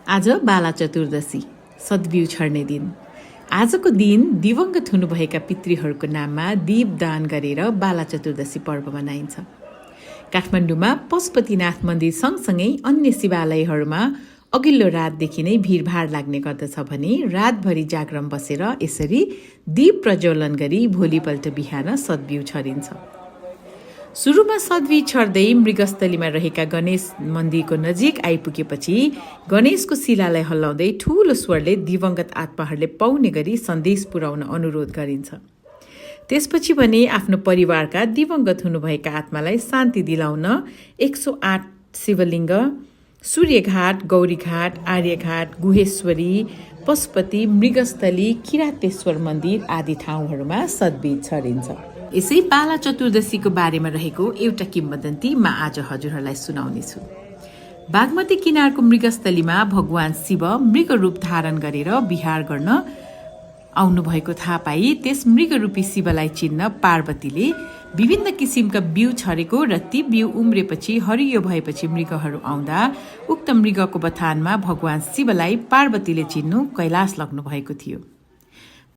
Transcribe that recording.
आज बाला चतुर्दशी, सद्बिउ छर्ने दिन। आजको दिन दिवंगत हुनुभएका पितृहरूको नाममा दीपदान गरेर बाला चतुर्दशी पर्व मनाइन्छ। काठमाडौँमा पशुपतिनाथ मन्दिर सँगसँगै अन्य शिवालयहरूमा अघिल्लो रातदेखि नै भिडभाड लाग्ने गर्दछ भने रातभरि जागरण बसेर यसरी दीप प्रज्वलन गरी भोलिपल्ट बिहान सद्बिउ छरिन्छ। सुरुमा सद्बिउ छर्दै मृगस्थलीमा रहेका गणेश मन्दिरको नजिक आइपुगेपछि गणेशको शिलालाई हल्लाउँदै ठूलो स्वरले दिवंगत आत्माहरूले पाउने गरी सन्देश पुर्याउन अनुरोध गरिन्छ। त्यसपछि भने आफ्नो परिवारका दिवंगत हुनुभएका आत्मालाई शान्ति दिलाउन 108 शिवलिङ्ग, सूर्यघाट, गौरीघाट, आर्यघाट, गुहेश्वरी, पशुपति, मृगस्थली, किरातेश्वर मन्दिर आदि ठाउँहरूमा सद्बिउ छरिन्छ। यसै बाला चतुर्दशीको बारेमा रहेको एउटा किम्वदन्ती म आज हजुरहरूलाई सुनाउनेछु। बागमती किनारको मृगस्थलीमा भगवान शिव मृग रूप धारण गरेर विहार गर्न आउनुभएको थाहा पाई त्यस मृगरूपी शिवलाई चिन्न पार्वतीले विभिन्न किसिमका बिउ छरेको र ती बिउ उम्रेपछि हरियो भएपछि मृगहरू आउँदा उक्त मृगको बथानमा भगवान शिवलाई पार्वतीले चिन्नु कैलाश लग्नु भएको थियो।